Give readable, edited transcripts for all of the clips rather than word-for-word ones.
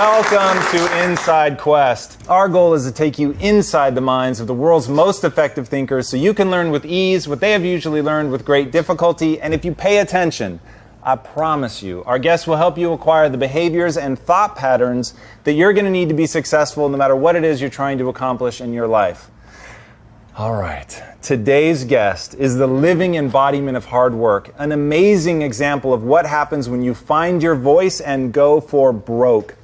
Welcome to Inside Quest. Our goal is to take you inside the minds of the world's most effective thinkers so you can learn with ease what they have usually learned with great difficulty. And if you pay attention, I promise you, our guests will help you acquire the behaviors and thought patterns that you're going to need to be successful no matter what it is you're trying to accomplish in your life. All right. Today's guest is the living embodiment of hard work, an amazing example of what happens when you find your voice and go for broke.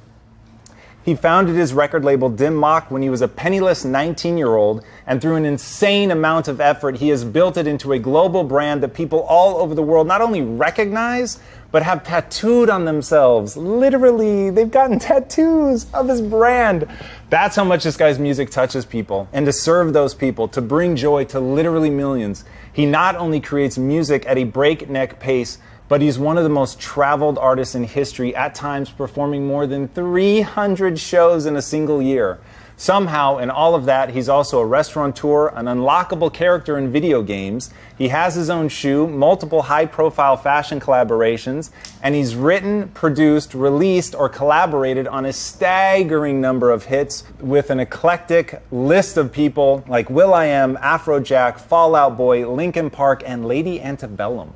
He founded his record label Dim Mak when he was a penniless 19-year-old, and through an insane amount of effort, he has built it into a global brand that people all over the world not only recognize, but have tattooed on themselves. Literally, they've gotten tattoos of his brand. That's how much this guy's music touches people. And to serve those people, to bring joy to literally millions, he not only creates music at a breakneck pace, but he's one of the most traveled artists in history, at times performing more than 300 shows in a single year. Somehow, in all of that, he's also a restaurateur, an unlockable character in video games. He has his own shoe, multiple high-profile fashion collaborations, and he's written, produced, released, or collaborated on a staggering number of hits with an eclectic list of people like will.i.am, Afrojack, Fall Out Boy, Linkin Park, and Lady Antebellum.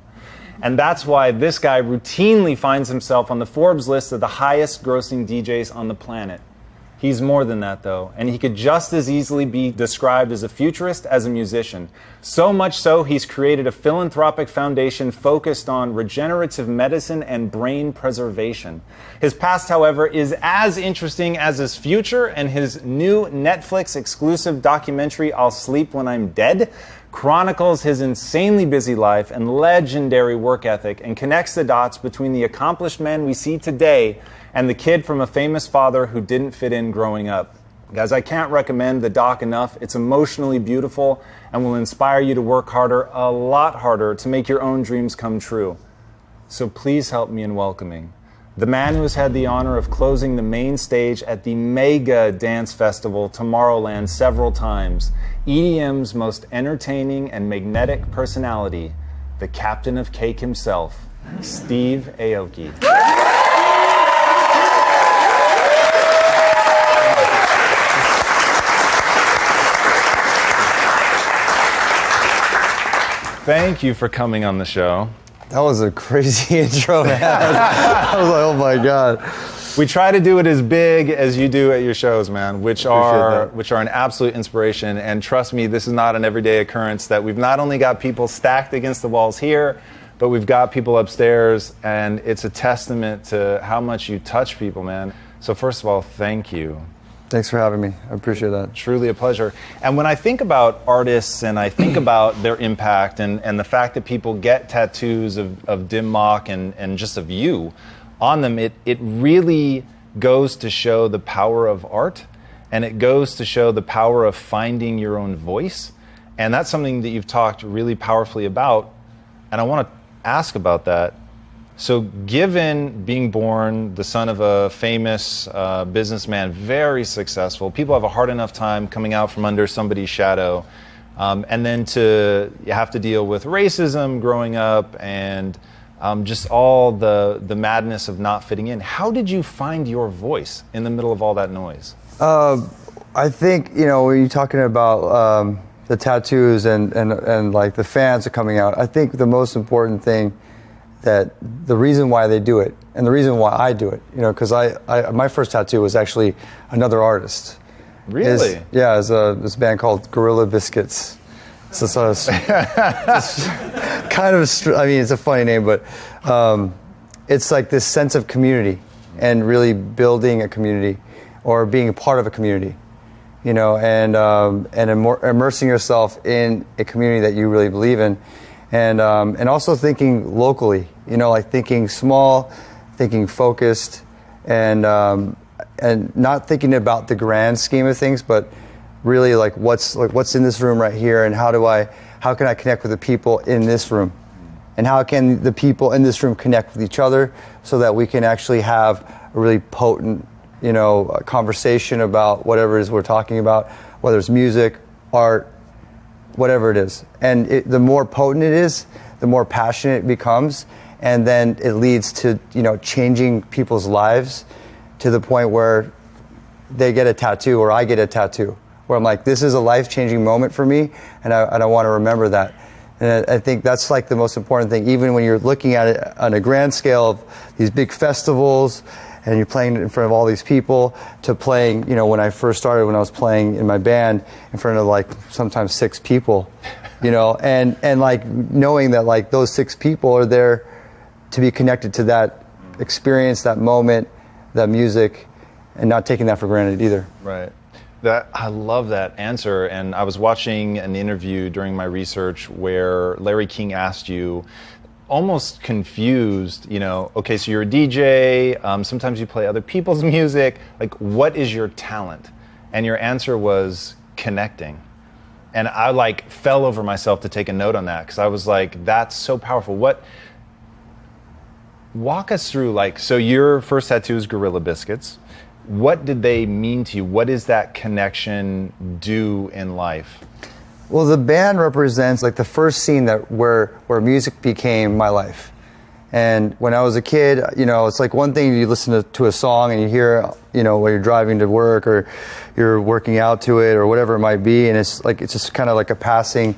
And that's why this guy routinely finds himself on the Forbes list of the highest grossing DJs on the planet. He's more than that, though, and he could just as easily be described as a futurist as a musician. So much so, he's created a philanthropic foundation focused on regenerative medicine and brain preservation. His past, however, is as interesting as his future, and his new Netflix exclusive documentary, I'll Sleep When I'm Dead, chronicles his insanely busy life and legendary work ethic and connects the dots between the accomplished man we see today and the kid from a famous father who didn't fit in growing up. Guys, I can't recommend the doc enough. It's emotionally beautiful and will inspire you to work harder, a lot harder, to make your own dreams come true. So please help me in welcoming the man who has had the honor of closing the main stage at the mega dance festival Tomorrowland several times, EDM's most entertaining and magnetic personality, the captain of cake himself, Steve Aoki. Thank you for coming on the show. That was a crazy intro, man. I was like, oh my God. We try to do it as big as you do at your shows, man, which are an absolute inspiration. And trust me, this is not an everyday occurrence that we've not only got people stacked against the walls here, but we've got people upstairs, and it's a testament to how much you touch people, man. So first of all, thank you. Thanks for having me. I appreciate that. Truly a pleasure. And when I think about artists and I think about their impact and the fact that people get tattoos of Dim Mak and just of you on them, it really goes to show the power of art, and it goes to show the power of finding your own voice. And that's something that you've talked really powerfully about. And I want to ask about that. So given being born the son of a famous businessman, very successful, people have a hard enough time coming out from under somebody's shadow, and then you have to deal with racism growing up and just all the madness of not fitting in. How did you find your voice in the middle of all that noise? I think, when you're talking about the tattoos and like the fans are coming out, I think the most important thing, that the reason why they do it and the reason why I do it, because my first tattoo was actually another artist. Really? It's this band called Gorilla Biscuits. So it's kind of, it's a funny name, but it's like this sense of community and really building a community or being a part of a community, and immersing yourself in a community that you really believe in. And also thinking locally, like thinking small, thinking focused, and not thinking about the grand scheme of things, but really like what's in this room right here, and how can I connect with the people in this room, and how can the people in this room connect with each other, so that we can actually have a really potent, conversation about whatever it is we're talking about, whether it's music, art, whatever it is. And the more potent it is, the more passionate it becomes, and then it leads to changing people's lives to the point where they get a tattoo or I get a tattoo, where I'm like, this is a life-changing moment for me, and I want to remember that. And I think that's like the most important thing, even when you're looking at it on a grand scale of these big festivals and you're playing in front of all these people, to playing, you know, when I first started, when I was playing in my band in front of like sometimes 6 people, you know, and like knowing that like those 6 people are there to be connected to that experience, that moment, that music, and not taking that for granted either. Right. I love that answer. And I was watching an interview during my research where Larry King asked you, almost confused, you know, okay, so you're a DJ, sometimes you play other people's music, like what is your talent? And your answer was connecting. And I like fell over myself to take a note on that, because I was like, that's so powerful. Walk us through, like, so your first tattoo is Gorilla Biscuits. What did they mean to you? What does that connection do in life? Well, the band represents like the first scene that where music became my life. And when I was a kid, you know, it's like one thing you listen to a song and you hear, you know, while you're driving to work or you're working out to it or whatever it might be, and it's just kind of like a passing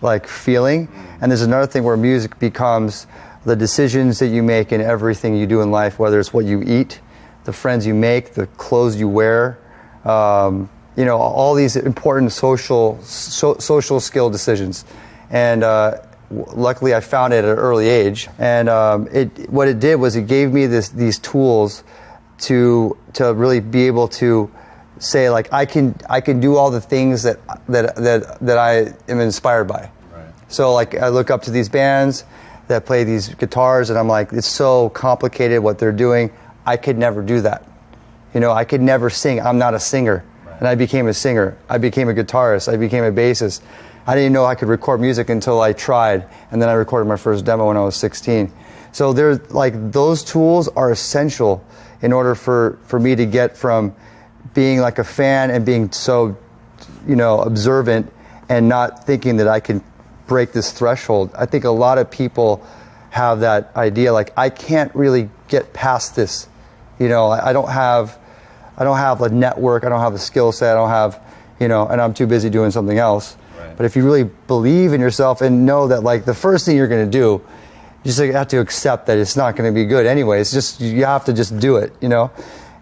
like feeling. And there's another thing where music becomes the decisions that you make in everything you do in life, whether it's what you eat, the friends you make, the clothes you wear, you know, all these important social skill decisions. And luckily I found it at an early age. And what it did was it gave me these tools to really be able to say, like, I can do all the things that I am inspired by. Right. So like I look up to these bands that play these guitars and I'm like, it's so complicated what they're doing. I could never do that. You know, I could never sing. I'm not a singer. Right. And I became a singer. I became a guitarist. I became a bassist. I didn't know I could record music until I tried. And then I recorded my first demo when I was 16. So there's like, those tools are essential in order for me to get from being like a fan and being so, you know, observant and not thinking that I can break this threshold. I think a lot of people have that idea, like, I can't really get past this. You know, I don't have a network, I don't have a skill set, I don't have, you know, and I'm too busy doing something else. Right. But if you really believe in yourself and know that, like, the first thing you're going to do, you just have to accept that it's not going to be good anyway. It's just, you have to just do it, you know.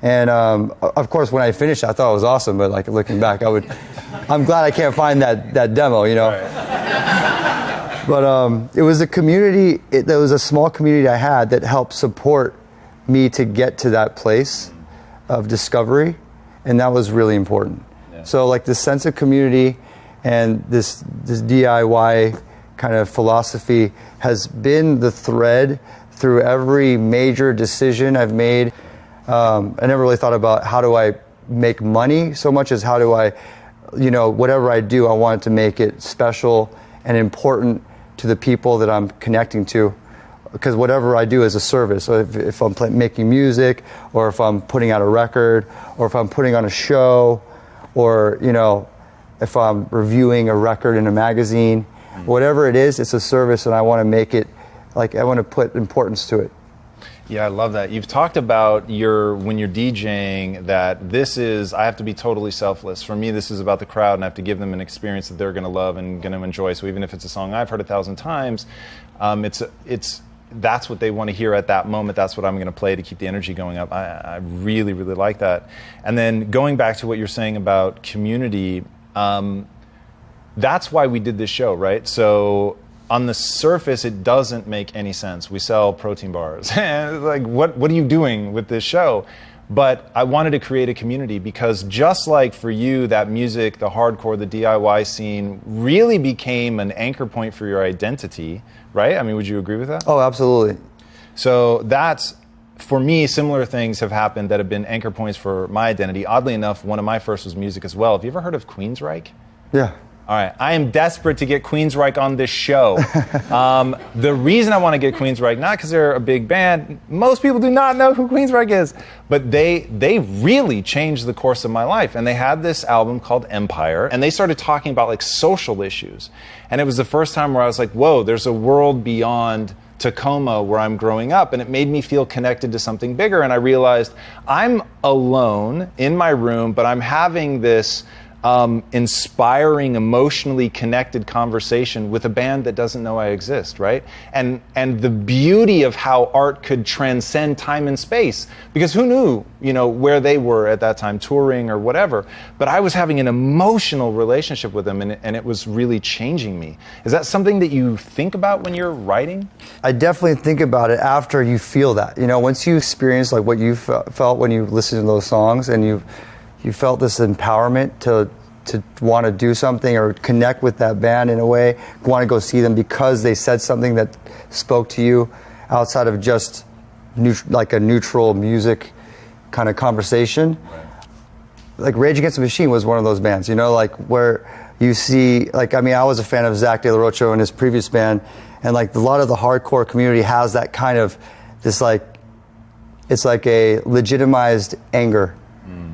And of course, when I finished, I thought it was awesome. But like looking back, I'm glad I can't find that demo, you know. Right. But it was a community. There was a small community I had that helped support me to get to that place of discovery, and that was really important. Yeah. So like this sense of community and this DIY kind of philosophy has been the thread through every major decision I've made. I never really thought about how do I make money so much as how do I, you know, whatever I do, I want to make it special and important to the people that I'm connecting to. Because whatever I do is a service. So if I'm making music, or if I'm putting out a record, or if I'm putting on a show, or, you know, if I'm reviewing a record in a magazine, whatever it is, it's a service, and I want to make it, like, I want to put importance to it. Yeah, I love that. You've talked about when you're DJing, that this is, I have to be totally selfless. For me, this is about the crowd, and I have to give them an experience that they're going to love and going to enjoy. So even if it's a song I've heard 1,000 times, that's what they want to hear at that moment. That's what I'm going to play to keep the energy going up. I really, really like that. And then going back to what you're saying about community, that's why we did this show, right? So on the surface, it doesn't make any sense. We sell protein bars. Like, what are you doing with this show? But I wanted to create a community because just like for you, that music, the hardcore, the DIY scene really became an anchor point for your identity, right? I mean, would you agree with that? Oh, absolutely. So that's, for me, similar things have happened that have been anchor points for my identity. Oddly enough, one of my first was music as well. Have you ever heard of Queensryche? Yeah. All right, I am desperate to get Queensryche on this show. The reason I want to get Queensryche, not because they're a big band, most people do not know who Queensryche is, but they really changed the course of my life. And they had this album called Empire, and they started talking about like social issues. And it was the first time where I was like, whoa, there's a world beyond Tacoma where I'm growing up, and it made me feel connected to something bigger. And I realized I'm alone in my room, but I'm having this inspiring, emotionally connected conversation with a band that doesn't know I exist, right? And the beauty of how art could transcend time and space, because who knew, where they were at that time, touring or whatever. But I was having an emotional relationship with them, and it was really changing me. Is that something that you think about when you're writing? I definitely think about it after you feel that. Once you experience like what you felt when you listened to those songs, and you felt this empowerment to want to do something or connect with that band in a way, want to go see them because they said something that spoke to you outside of just like a neutral music kind of conversation. Right. Like Rage Against the Machine was one of those bands, like where you see, like, I mean, I was a fan of Zach De La Rocha and his previous band, and like a lot of the hardcore community has that kind of this like, it's like a legitimized anger.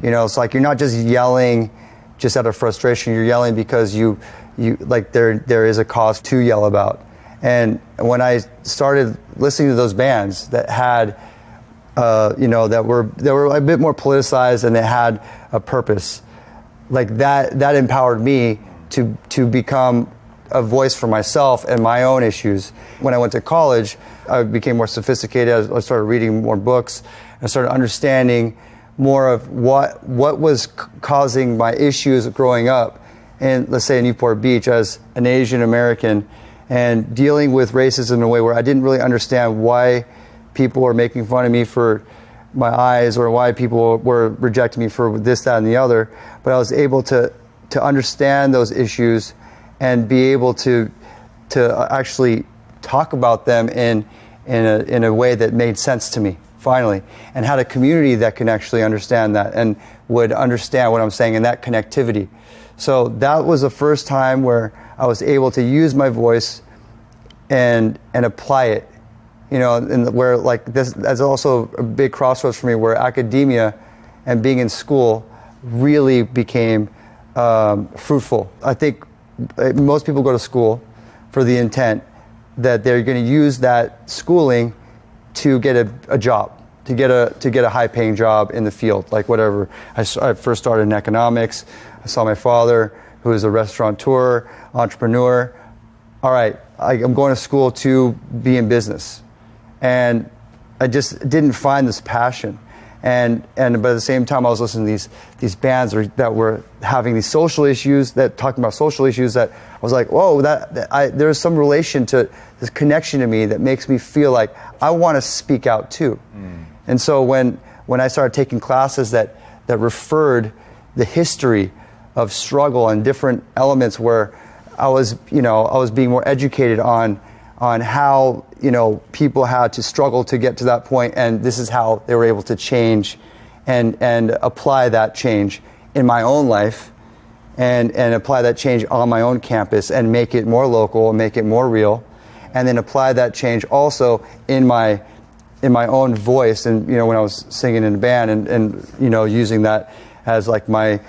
It's like you're not just yelling just out of frustration, you're yelling because you like there is a cause to yell about. And when I started listening to those bands that had that were a bit more politicized and they had a purpose, like that empowered me to become a voice for myself and my own issues. When I went to college, I became more sophisticated. I started reading more books. I started understanding more of what was causing my issues growing up in, let's say, in Newport Beach as an Asian American, and dealing with racism in a way where I didn't really understand why people were making fun of me for my eyes or why people were rejecting me for this, that, and the other. But I was able to understand those issues and be able to actually talk about them in a way that made sense to me, finally, and had a community that can actually understand that and would understand what I'm saying, and that connectivity. So that was the first time where I was able to use my voice and apply it, and where like this, that's also a big crossroads for me, where academia and being in school really became fruitful. I think most people go to school for the intent that they're going to use that schooling to get a job, to get a high-paying job in the field, like whatever. I first started in economics. I saw my father, who is a restaurateur, entrepreneur. All right, I'm going to school to be in business, and I just didn't find this passion. And but at the same time, I was listening to these bands that were having these social issues, talking about social issues, that I was like, whoa, there's some relation to this connection to me that makes me feel like I want to speak out too. And so when I started taking classes that referred the history of struggle and different elements, where I was being more educated on how people had to struggle to get to that point, and this is how they were able to change and apply that change in my own life, and apply that change on my own campus and make it more local and make it more real, and then apply that change also in my own voice. And when I was singing in a band and using that as like my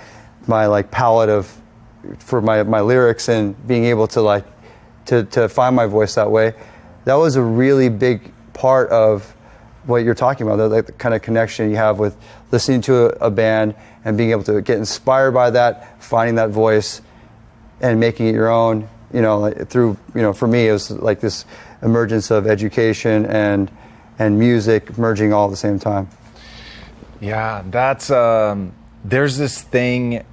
like palette for my lyrics, and being able to to find my voice that way, that was a really big part of what you're talking about, the kind of connection you have with listening to a band and being able to get inspired by that, finding that voice and making it your own, through, for me, it was like this emergence of education and music merging all at the same time. Yeah, that's, there's this thing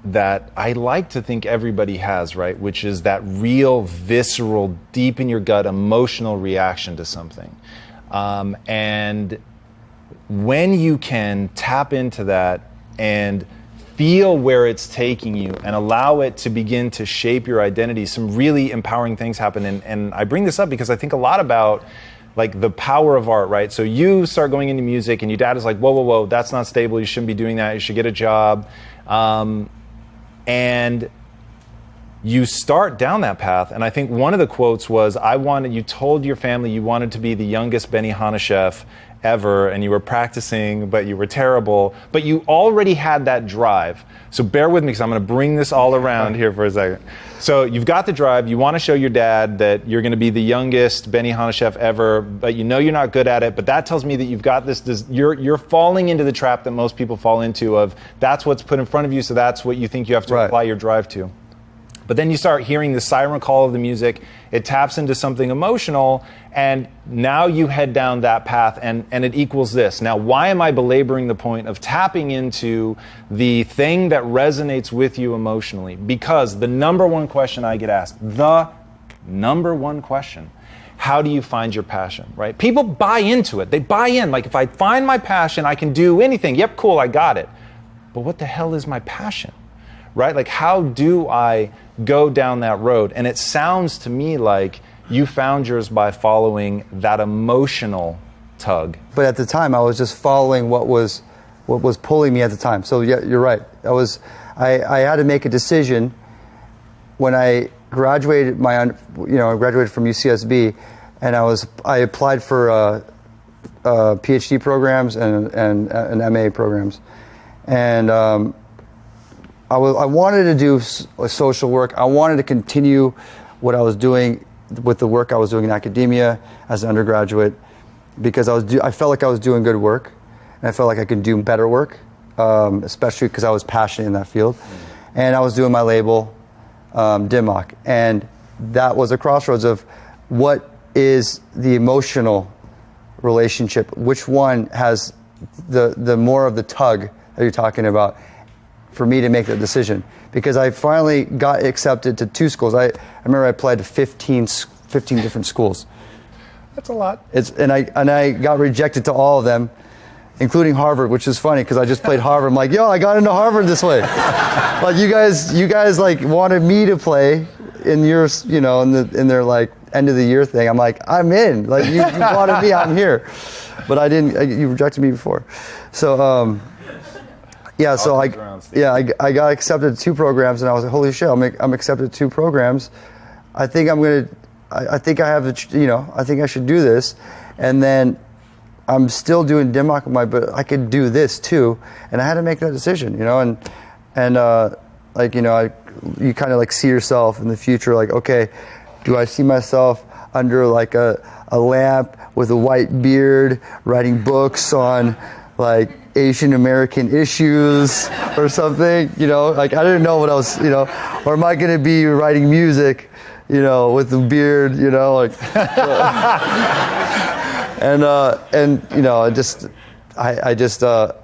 that I like to think everybody has, right? Which is that real, visceral, deep in your gut, emotional reaction to something. And when you can tap into that and feel where it's taking you and allow it to begin to shape your identity, some really empowering things happen. And I bring this up because I think a lot about like the power of art, right? So you start going into music and your dad is like, whoa, that's not stable. You shouldn't be doing that. You should get a job. And you start down that path. And I think one of the quotes was, you told your family you wanted to be the youngest Benihana chef ever, and you were practicing, but you were terrible, but you already had that drive. So bear with me, because I'm going to bring this all around here for a second. So you've got the drive, you want to show your dad that you're going to be the youngest Benihana chef ever, but you know you're not good at it, but that tells me that you've got this you're falling into the trap that most people fall into of, that's what's put in front of you, so that's what you think you have to apply your drive to. But then you start hearing the siren call of the music, it taps into something emotional, and now you head down that path, and it equals this. Now, why am I belaboring the point of tapping into the thing that resonates with you emotionally? Because the number one question I get asked, how do you find your passion, right? People buy into it. They buy in. Like, if I find my passion, I can do anything. Yep, cool, I got it. But what the hell is my passion, right? Like, how do I go down that road? And it sounds to me like you found yours by following that emotional tug. But at the time, I was just following what was pulling me at the time. So yeah, you're right. I had to make a decision when I graduated I graduated from UCSB, and I applied for PhD programs and MA programs, and I wanted to do social work. I wanted to continue what I was doing with the work I was doing in academia as an undergraduate, because I felt like I was doing good work, and I felt like I could do better work, especially because I was passionate in that field. And I was doing my label, DIMOC, and that was a crossroads of what is the emotional relationship, which one has the more of the tug that you're talking about, for me to make that decision. Because I finally got accepted to 2 schools. I remember I applied to 15 different schools. That's a lot. And I got rejected to all of them, including Harvard, which is funny because I just played Harvard. I'm like, yo, I got into Harvard this way. Like, you guys like wanted me to play in your, in their like end of the year thing. I'm like, I'm in. Like, you wanted me, I'm here. But I didn't. You rejected me before. So yeah, so I got accepted to 2 programs, and I was like, holy shit, I'm accepted to 2 programs. I think I think I have I think I should do this. And then I'm still doing DIMOC, but I could do this too. And I had to make that decision, and you kind of like see yourself in the future, like, okay, do I see myself under like a lamp with a white beard writing books on like Asian American issues or something, like I didn't know what else, or am I going to be writing music, with the beard, like,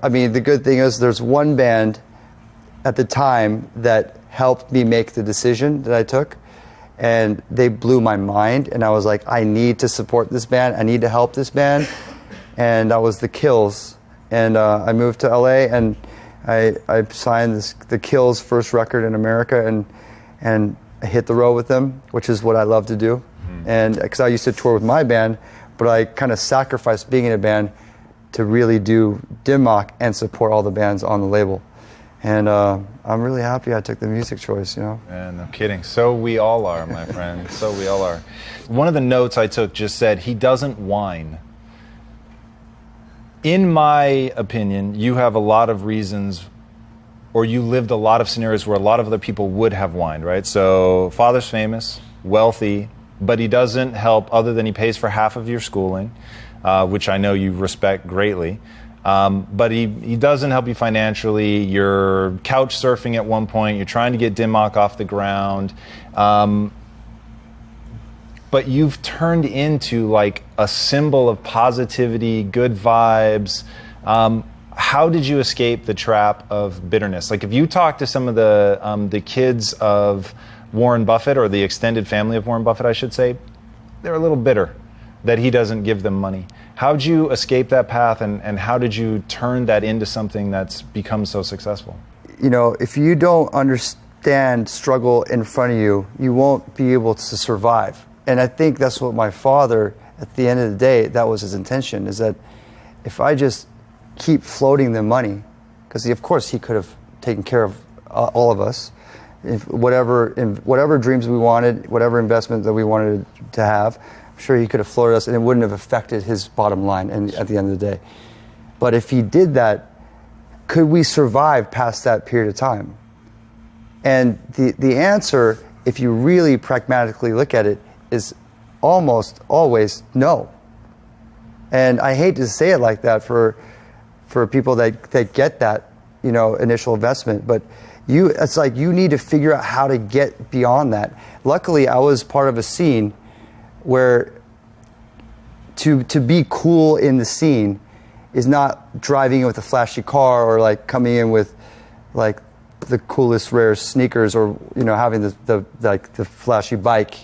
I mean, the good thing is there's one band at the time that helped me make the decision that I took, and they blew my mind, and I was like, I need to support this band, I need to help this band, and that was The Kills. And I moved to LA, and I signed the Kills' first record in America, and I hit the road with them, which is what I love to do. And because I used to tour with my band, but I kind of sacrificed being in a band to really do DIMOC and support all the bands on the label. And I'm really happy I took the music choice, Man, no kidding. So we all are, my friend. So we all are. One of the notes I took just said, he doesn't whine. In my opinion, you have a lot of reasons, or you lived a lot of scenarios where a lot of other people would have whined, right? So father's famous, wealthy, but he doesn't help other than he pays for half of your schooling, which I know you respect greatly. But he doesn't help you financially. You're couch surfing at one point. You're trying to get DIMOC off the ground. But you've turned into like a symbol of positivity, good vibes. How did you escape the trap of bitterness? Like, if you talk to some of the kids of Warren Buffett, or the extended family of Warren Buffett, I should say, they're a little bitter that he doesn't give them money. How did you escape that path, and how did you turn that into something that's become so successful? If you don't understand struggle in front of you, you won't be able to survive. And I think that's what my father, at the end of the day, that was his intention, is that if I just keep floating the money, because of course he could have taken care of all of us, whatever dreams we wanted, whatever investment that we wanted to have. I'm sure he could have floored us, and it wouldn't have affected his bottom line. And at the end of the day, but if he did that, could we survive past that period of time? And the answer, if you really pragmatically look at it, is almost always no. And I hate to say it like that for people that get that, initial investment, but it's like you need to figure out how to get beyond that. Luckily, I was part of a scene where to be cool in the scene is not driving in with a flashy car or like coming in with like the coolest rare sneakers or having the flashy bike.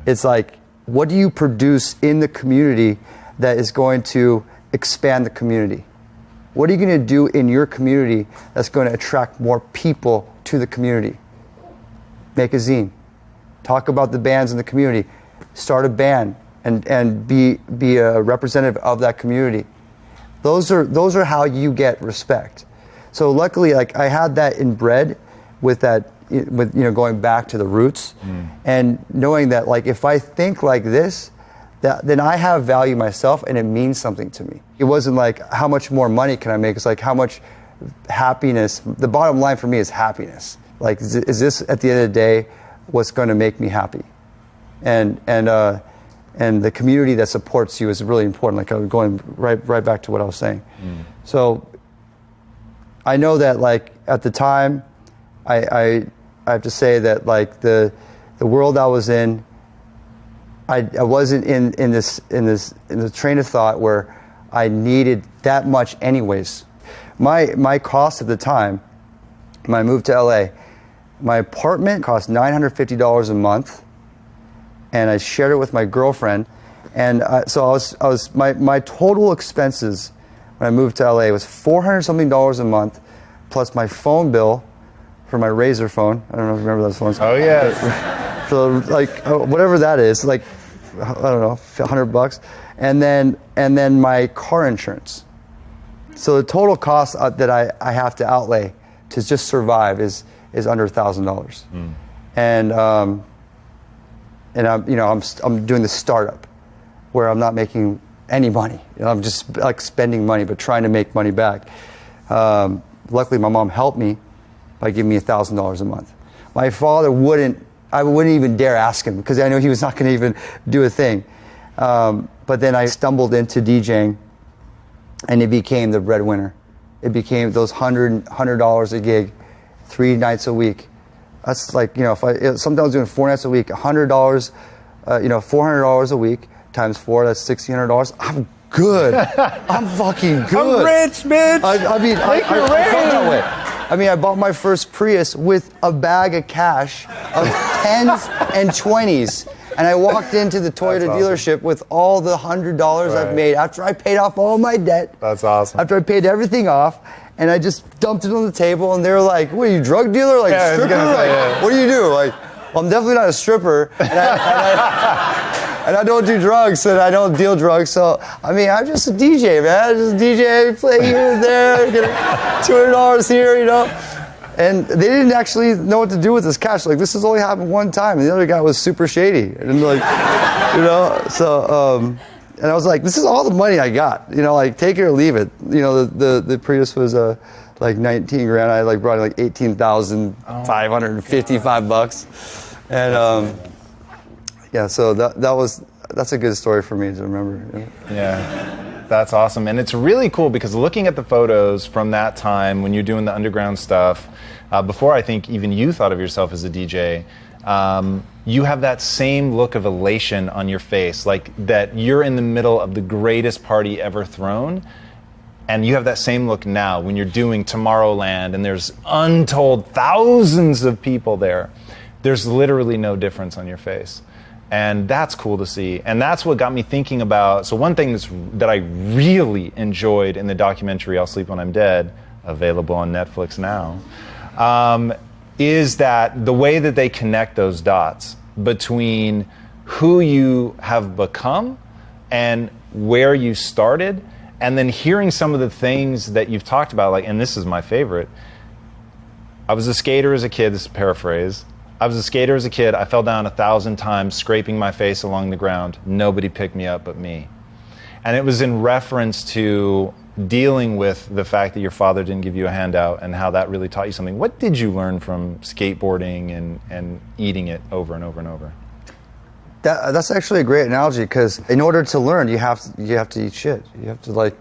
It's like, what do you produce in the community that is going to expand the community? What are you going to do in your community that's going to attract more people to the community? Make a zine. Talk about the bands in the community. Start a band and be a representative of that community. Those are how you get respect. So luckily, like, I had that inbred with going back to the roots and knowing that, like, if I think like this, then I have value myself and it means something to me. It wasn't like, how much more money can I make? It's like, how much happiness. The bottom line for me is happiness. Like, is this at the end of the day what's going to make me happy? And the community that supports you is really important. Like, I was going right back to what I was saying. So I know that, like, at the time, I have to say that, like, the world I was in, I wasn't in the train of thought where I needed that much anyways. My cost at the time, when I moved to LA, my apartment cost $950 a month, and I shared it with my girlfriend. And so my total expenses when I moved to LA was $400 something a month, plus my phone bill for my Razor phone. I don't know if you remember those phones. Oh yeah. So, like, whatever that is, like, I don't know, $100, and then my car insurance. So the total cost that I have to outlay to just survive is under $1,000. And I'm doing the startup where I'm not making any money. I'm just like spending money, but trying to make money back. Luckily, my mom helped me by giving me $1,000 a month. My father I wouldn't even dare ask him because I know he was not going to even do a thing. But then I stumbled into DJing, and it became the breadwinner. It became those $100 a gig, 3 nights a week. That's like, sometimes I was doing 4 nights a week, $100, $400 a week times 4, that's $1,600. I'm good. I'm fucking good. I'm rich, bitch. I mean, I felt that way. I mean, I bought my first Prius with a bag of cash of 10s and 20s. And I walked into the Toyota dealership with all the $100 I've made after I paid off all my debt. That's awesome. After I paid everything off, and I just dumped it on the table, and they were like, "What are you, drug dealer? Like, stripper? What do you do?" Like, well, I'm definitely not a stripper, and I don't do drugs, and I don't deal drugs. So, I mean, I'm just a DJ, man. I just DJ, play here and there, get $200 here, And they didn't actually know what to do with this cash. Like, this has only happened one time, and the other guy was super shady. And like, so, and I was like, this is all the money I got. Like, take it or leave it. The Prius was like 19 grand. I like brought in like $18,555. And yeah, so that's a good story for me to remember. Yeah, that's awesome. And it's really cool because looking at the photos from that time when you're doing the underground stuff, before I think even you thought of yourself as a DJ, you have that same look of elation on your face, like that you're in the middle of the greatest party ever thrown. And you have that same look now when you're doing Tomorrowland and there's untold thousands of people there. There's literally no difference on your face. And that's cool to see. And that's what got me thinking about, so one thing that I really enjoyed in the documentary, I'll Sleep When I'm Dead, available on Netflix now, is that the way that they connect those dots between who you have become and where you started, and then hearing some of the things that you've talked about, like, and this is my favorite, I was a skater as a kid, this is a paraphrase. I was a skater as a kid. I fell down 1,000 times, scraping my face along the ground. Nobody picked me up but me. And it was in reference to dealing with the fact that your father didn't give you a handout and how that really taught you something. What did you learn from skateboarding and eating it over and over and over? That's actually a great analogy, because in order to learn, you have to eat shit. You have to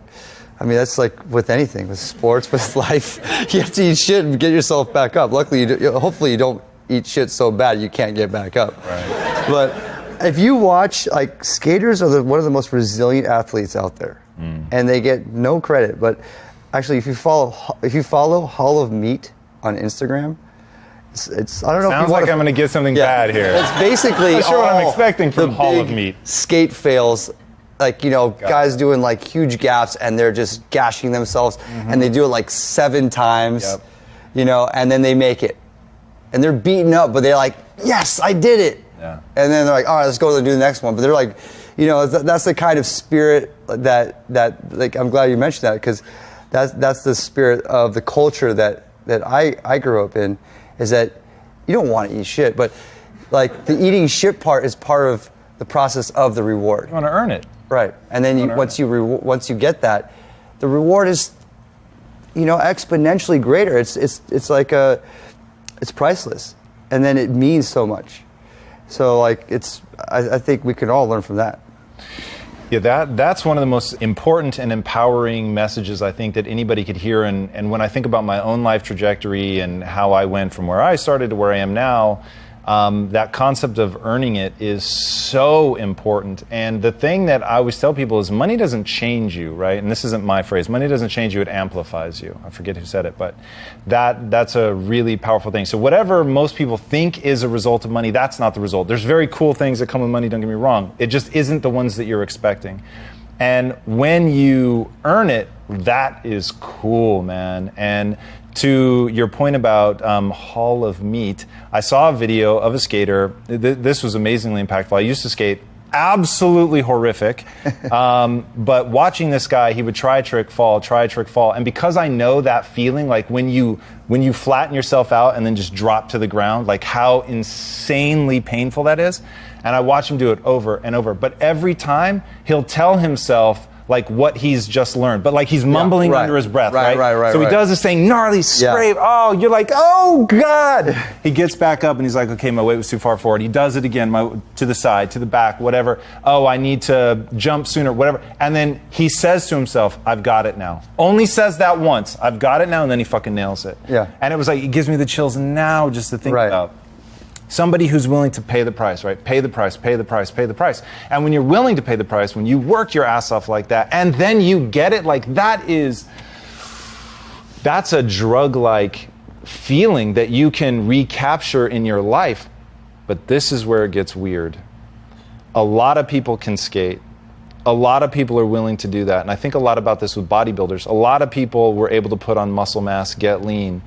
that's like with anything, with sports, with life. You have to eat shit and get yourself back up. Luckily, hopefully you don't eat shit so bad you can't get back up. Right. But if you watch, like, skaters are one of the most resilient athletes out there, and they get no credit. But actually, if you follow Hall of Meat on Instagram, it's I don't know. Sounds if you like I'm going to get something bad here. It's basically not sure what I'm expecting from Hall of Meat. Skate fails. Like, guys doing like huge gaps and they're just gashing themselves, and they do it like 7 times, and then they make it. And they're beaten up, but they're like, yes, I did it. Yeah. And then they're like, all right, let's go and do the next one. But they're like, that's the kind of spirit that like, I'm glad you mentioned that, because that's the spirit of the culture that I grew up in, is that you don't want to eat shit, but like the eating shit part is part of the process of the reward. You want to earn it. Right. And then once you get that, the reward is, exponentially greater. It's like it's priceless, and then it means so much. So like I think we can all learn from that. Yeah, that's one of the most important and empowering messages I think that anybody could hear. And when I think about my own life trajectory and how I went from where I started to where I am now, that concept of earning it is so important. And the thing that I always tell people is money doesn't change you, right? And this isn't my phrase. Money doesn't change you, it amplifies you. I forget who said it, but that's a really powerful thing. So whatever most people think is a result of money, that's not the result. There's very cool things that come with money, don't get me wrong. It just isn't the ones that you're expecting. And when you earn it, that is cool, man. And to your point about Hall of Meat, I saw a video of a skater. This was amazingly impactful. I used to skate, absolutely horrific. But watching this guy, he would try a trick, fall. And because I know that feeling, like when you flatten yourself out and then just drop to the ground, like how insanely painful that is. And I watch him do it over and over. But every time, he'll tell himself, like what he's just learned, but like he's mumbling under his breath, right? So he does this thing, gnarly scrape. Yeah. Oh, you're like, oh God. He gets back up and he's like, okay, my weight was too far forward. He does it again, to the side, to the back, whatever. Oh, I need to jump sooner, whatever. And then he says to himself, I've got it now. Only says that once. I've got it now, and then he fucking nails it. Yeah. And it was like, it gives me the chills now just to think about. Somebody who's willing to pay the price, right? Pay the price. And when you're willing to pay the price, when you work your ass off like that, and then you get it, like that's a drug-like feeling that you can recapture in your life. But this is where it gets weird. A lot of people can skate. A lot of people are willing to do that. And I think a lot about this with bodybuilders. A lot of people were able to put on muscle mass, get lean,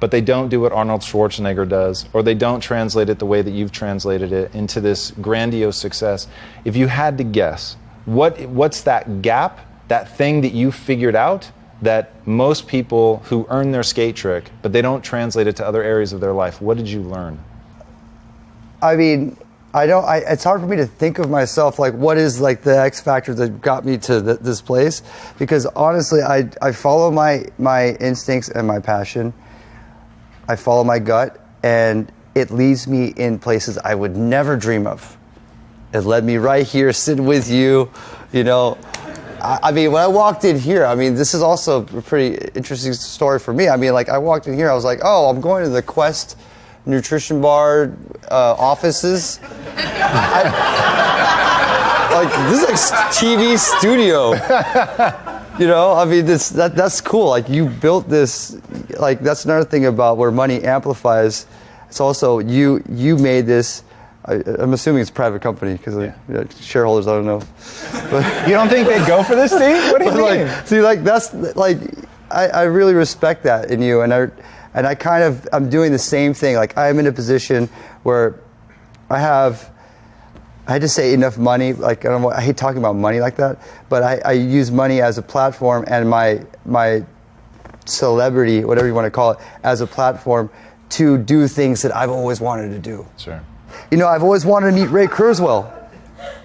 but they don't do what Arnold Schwarzenegger does, or they don't translate it the way that you've translated it into this grandiose success. If you had to guess, what's that gap, that thing that you figured out that most people who earn their skate trick, but they don't translate it to other areas of their life, what did you learn? I mean, it's hard for me to think of myself like what is like the X factor that got me to this place, because honestly, I follow my instincts and my passion. I follow my gut, and it leads me in places I would never dream of. It led me right here, sitting with you, I mean, when I walked in here, I mean, this is also a pretty interesting story for me. I mean, like, I walked in here, I was like, oh, I'm going to the Quest Nutrition Bar offices. Like, this is like TV studio. I mean, that's cool. Like, you built this. Like, that's another thing about where money amplifies. It's also you made this. I'm assuming it's a private company because shareholders. I don't know. But, you don't think they'd go for this, Steve? What do you mean? Like, see, like that's like I really respect that in you, and I'm doing the same thing. Like, I'm in a position where I had to say enough money. Like, I hate talking about money like that, but I use money as a platform, and my celebrity, whatever you want to call it, as a platform to do things that I've always wanted to do. Sure. You know, I've always wanted to meet Ray Kurzweil.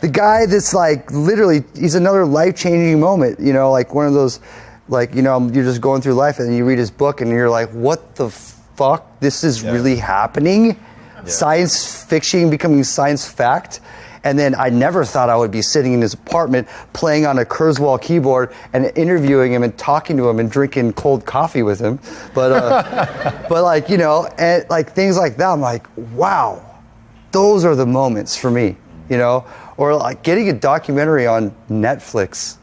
The guy that's like, literally, he's another life-changing moment, you know, like one of those, like, you know, you're just going through life and you read his book and you're like, what the fuck? This is really happening? Yeah. Science fiction becoming science fact? And then I never thought I would be sitting in his apartment playing on a Kurzweil keyboard and interviewing him and talking to him and drinking cold coffee with him. But, but like, you know, and like things like that, I'm like, wow, those are the moments for me, you know? Or like getting a documentary on Netflix.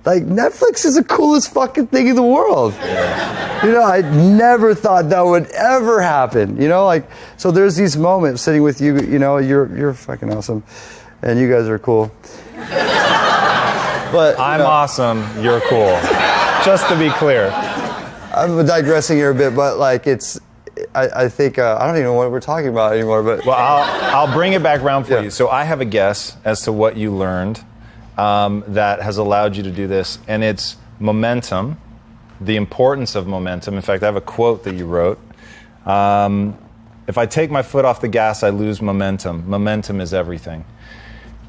Like, Netflix is the coolest fucking thing in the world. Yeah. You know, I never thought that would ever happen. You know, like, so there's these moments sitting with you, you know, you're fucking awesome. And you guys are cool. But I'm awesome, you're cool. Just to be clear. I'm digressing here a bit, but like I think, I don't even know what we're talking about anymore, but. Well, I'll bring it back around for you. So I have a guess as to what you learned that has allowed you to do this, and it's momentum, the importance of momentum. In fact, I have a quote that you wrote. If I take my foot off the gas, I lose momentum. Momentum is everything.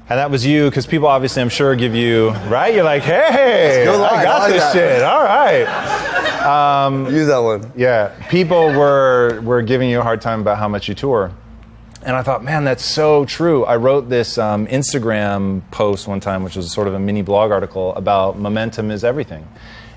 And that was you, because people obviously, I'm sure, give you, right? You're like, hey, I got this shit. All right. Use that one. Yeah. People were giving you a hard time about how much you tour. And I thought, man, that's so true. I wrote this Instagram post one time, which was sort of a mini blog article about momentum is everything.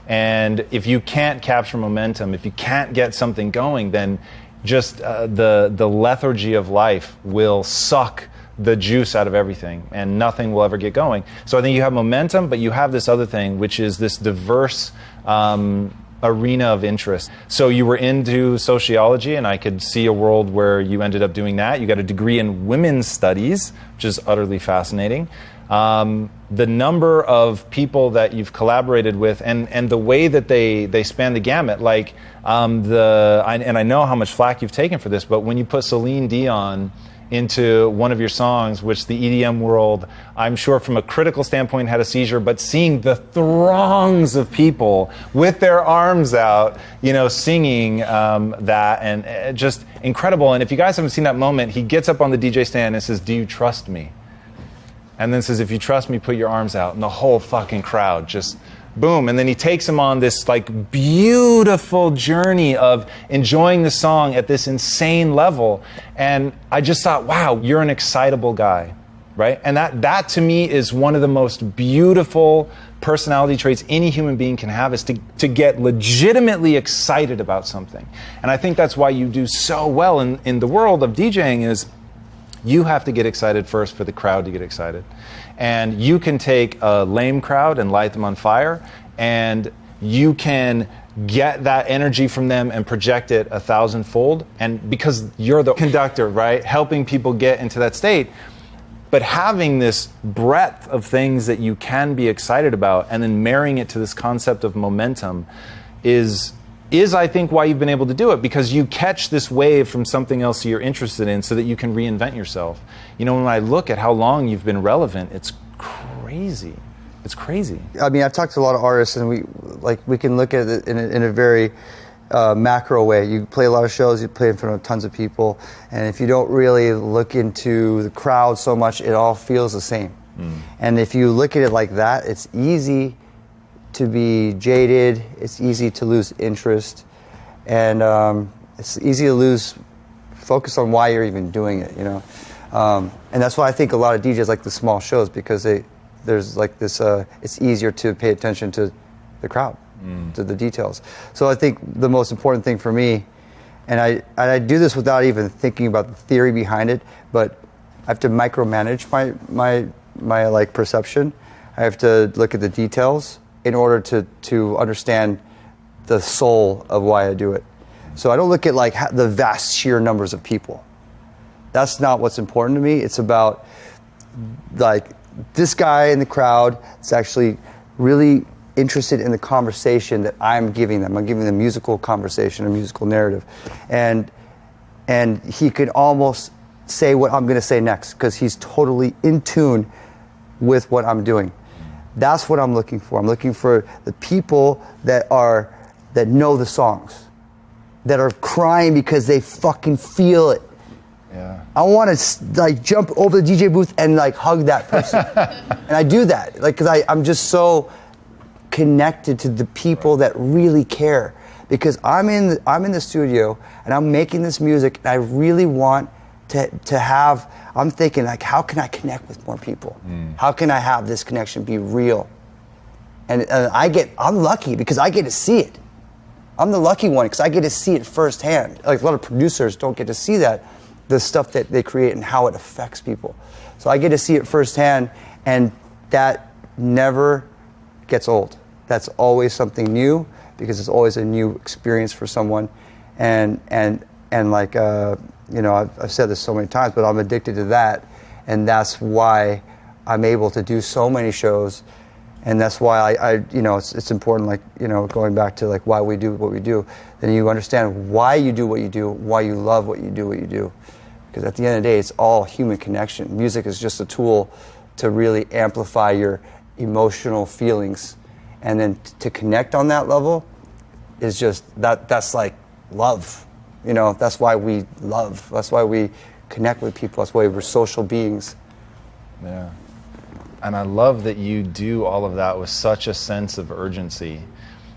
And if you can't capture momentum, if you can't get something going, then just the lethargy of life will suck the juice out of everything, and nothing will ever get going. So I think you have momentum, but you have this other thing, which is this diverse arena of interest. So you were into sociology, and I could see a world where you ended up doing that. You got a degree in women's studies, which is utterly fascinating. The number of people that you've collaborated with, and the way that they span the gamut, like and I know how much flack you've taken for this, but when you put Celine Dion into one of your songs, which the EDM world, I'm sure from a critical standpoint, had a seizure, but seeing the throngs of people with their arms out, you know, singing that, and just incredible. And if you guys haven't seen that moment, he gets up on the DJ stand and says, "Do you trust me?" And then says, "If you trust me, put your arms out." And the whole fucking crowd just boom. And then he takes him on this like beautiful journey of enjoying the song at this insane level. And I just thought, wow, you're an excitable guy, right? And that to me is one of the most beautiful personality traits any human being can have, is to get legitimately excited about something. And I think that's why you do so well in the world of DJing, is you have to get excited first for the crowd to get excited. And you can take a lame crowd and light them on fire, and you can get that energy from them and project it 1,000-fold. And because you're the conductor, right, helping people get into that state, but having this breadth of things that you can be excited about, and then marrying it to this concept of momentum is I think why you've been able to do it, because you catch this wave from something else you're interested in so that you can reinvent yourself. You know, when I look at how long you've been relevant, it's crazy. It's crazy. I mean, I've talked to a lot of artists, and we can look at it in a very macro way. You play a lot of shows, you play in front of tons of people, and if you don't really look into the crowd so much, it all feels the same. And if you look at it like that, it's easy to be jaded, it's easy to lose interest, and it's easy to lose focus on why you're even doing it, you know. And that's why I think a lot of DJs like the small shows, because there's like this, it's easier to pay attention to the crowd, to the details. So I think the most important thing for me, and I do this without even thinking about the theory behind it, but I have to micromanage my like perception. I have to look at the details in order to understand the soul of why I do it. So I don't look at like the vast sheer numbers of people. That's not what's important to me. It's about like this guy in the crowd is actually really interested in the conversation that I'm giving them. I'm giving them musical conversation, a musical narrative. And he could almost say what I'm gonna say next, because he's totally in tune with what I'm doing. That's what I'm looking for. I'm looking for the people that are that know the songs, that are crying because they fucking feel it. Yeah. I want to like jump over the DJ booth and like hug that person. And I do that like because I'm just so connected to the people that really care, because I'm in the studio and I'm making this music and I really want to have, I'm thinking like, how can I connect with more people? How can I have this connection be real? And I'm lucky because I get to see it. I'm the lucky one because I get to see it firsthand. Like a lot of producers don't get to see that, the stuff that they create and how it affects people. So I get to see it firsthand, and that never gets old. That's always something new, because it's always a new experience for someone. And like, you know, I've said this so many times, but I'm addicted to that. And that's why I'm able to do so many shows. And that's why I you know, it's important, like, you know, going back to like why we do what we do, then you understand why you do what you do, why you love what you do. Because at the end of the day, it's all human connection. Music is just a tool to really amplify your emotional feelings. And then to connect on that level is just, that's like love. You know, that's why we love. That's why we connect with people. That's why we're social beings. Yeah. And I love that you do all of that with such a sense of urgency.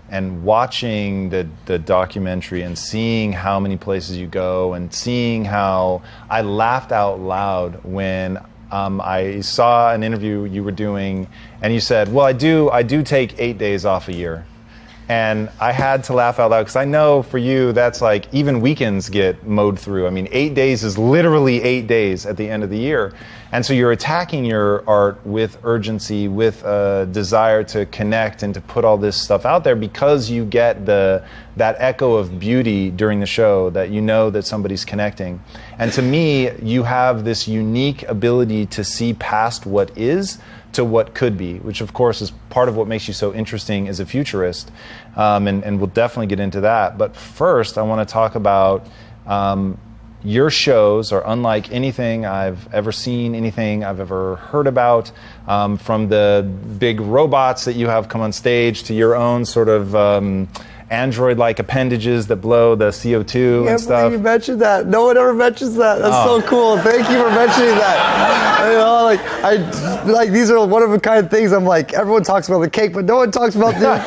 And watching the documentary and seeing how many places you go, and seeing how I laughed out loud when I saw an interview you were doing, and you said, well, I do take 8 days off a year. And I had to laugh out loud, because I know for you, that's like even weekends get mowed through. I mean, 8 days is literally 8 days at the end of the year. And so you're attacking your art with urgency, with a desire to connect and to put all this stuff out there, because you get that echo of beauty during the show, that you know that somebody's connecting. And to me, you have this unique ability to see past what is to what could be, which of course is part of what makes you so interesting as a futurist. And we'll definitely get into that. But first, I want to talk about your shows are unlike anything I've ever seen, anything I've ever heard about, from the big robots that you have come on stage to your own sort of android-like appendages that blow the CO2 and stuff. You mentioned that. No one ever mentions that. That's so cool. Thank you for mentioning that. You know, like these are one-of-a-kind things. I'm like, everyone talks about the cake, but no one talks about the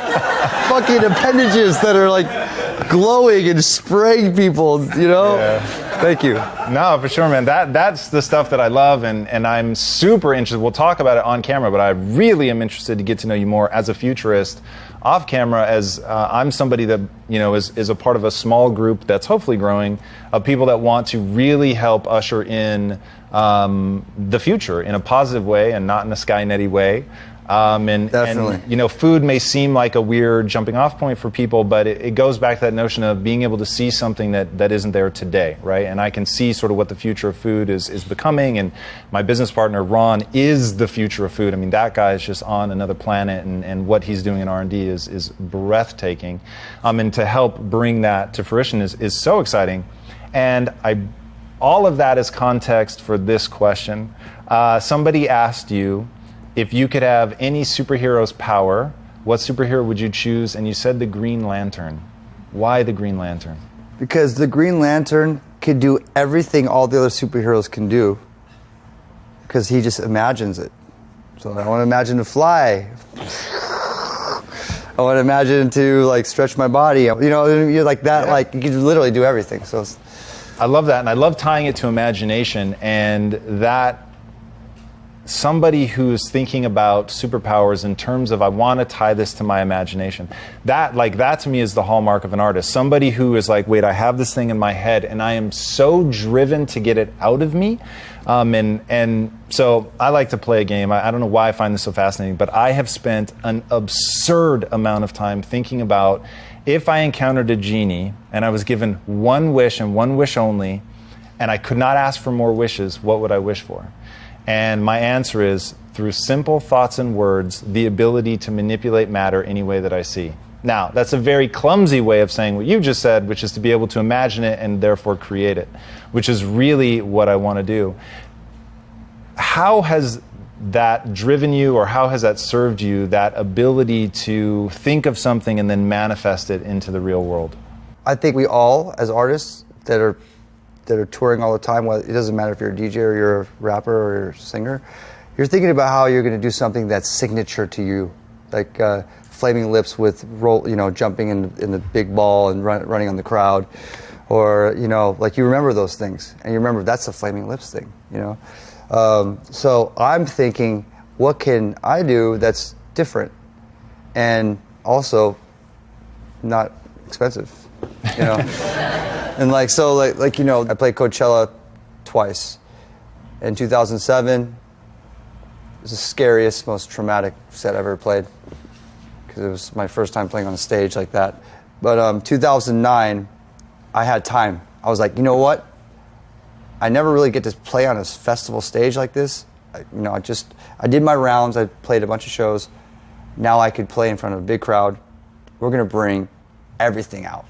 fucking appendages that are like glowing and spraying people, you know? Yeah. Thank you. No, for sure, man. That's the stuff that I love, and I'm super interested. We'll talk about it on camera, but I really am interested to get to know you more as a futurist off camera, as I'm somebody that, you know, is a part of a small group that's hopefully growing of people that want to really help usher in the future in a positive way and not in a Skynet-y way. Definitely. And, you know, food may seem like a weird jumping off point for people, but it goes back to that notion of being able to see something that isn't there today, right? And I can see sort of what the future of food is becoming, and my business partner, Ron, is the future of food. I mean, that guy is just on another planet, and what he's doing in R&D is breathtaking. And to help bring that to fruition is so exciting. And all of that is context for this question. Somebody asked you, if you could have any superhero's power, what superhero would you choose? And you said the Green Lantern. Why the Green Lantern? Because the Green Lantern can do everything all the other superheroes can do, because he just imagines it. So I want to imagine to fly. I want to imagine to like stretch my body. You know, you're like that. Yeah. Like you can literally do everything. So I love that, and I love tying it to imagination, and that somebody who's thinking about superpowers in terms of, I want to tie this to my imagination. That to me is the hallmark of an artist. Somebody who is like, wait, I have this thing in my head and I am so driven to get it out of me. And so I like to play a game. I don't know why I find this so fascinating, but I have spent an absurd amount of time thinking about, if I encountered a genie and I was given one wish and one wish only, and I could not ask for more wishes, what would I wish for? And my answer is, through simple thoughts and words, the ability to manipulate matter any way that I see. Now, that's a very clumsy way of saying what you just said, which is to be able to imagine it and therefore create it, which is really what I want to do. How has that driven you, or how has that served you, that ability to think of something and then manifest it into the real world? I think we all, as artists that are touring all the time, it doesn't matter if you're a DJ or you're a rapper or you're a singer, you're thinking about how you're going to do something that's signature to you, like Flaming Lips with jumping in the big ball and running on the crowd, or like you remember those things and you remember that's a Flaming Lips thing, So I'm thinking, what can I do that's different and also not expensive, And I played Coachella twice. In 2007, it was the scariest, most traumatic set I ever played because it was my first time playing on a stage like that. But 2009, I had time. I was like, you know what? I never really get to play on a festival stage like this. I did my rounds. I played a bunch of shows. Now I could play in front of a big crowd. We're gonna bring everything out,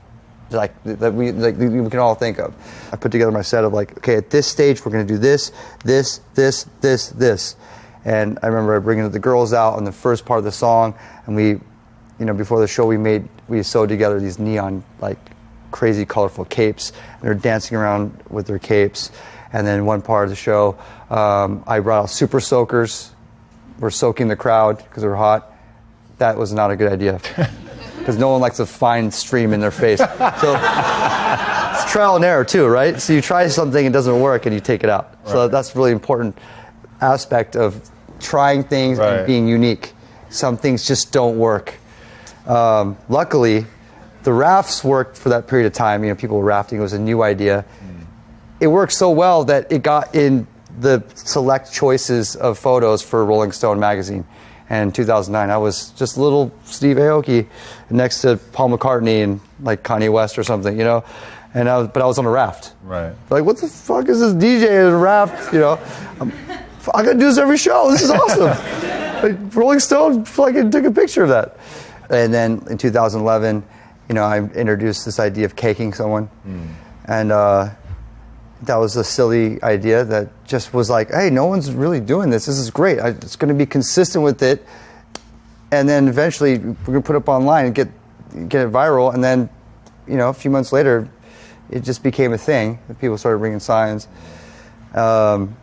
that we can all think of. I put together my set of okay, at this stage we're gonna do this, this, this, this, this. And I remember bringing the girls out on the first part of the song, and we, before the show we sewed together these neon crazy colorful capes, and they're dancing around with their capes. And then one part of the show, I brought out super soakers. We're soaking the crowd because they're hot. That was not a good idea because no one likes a fine stream in their face. So it's trial and error too, right? So you try something, it doesn't work, and you take it out. Right. So that's a really important aspect of trying things and being unique. Some things just don't work. Luckily, the rafts worked for that period of time. People were rafting. It was a new idea. It worked so well that it got in the select choices of photos for Rolling Stone magazine. And in 2009, I was just little Steve Aoki next to Paul McCartney and Kanye West or something, And I was on a raft. Right. What the fuck is this DJ in a raft? I gotta do this every show. This is awesome. Rolling Stone fucking took a picture of that. And then in 2011, I introduced this idea of caking someone, and that was a silly idea that just was hey, no one's really doing this. This is great. It's going to be consistent with it, and then eventually we're going to put it up online and get it viral. And then, a few months later, it just became a thing. People started bringing signs, and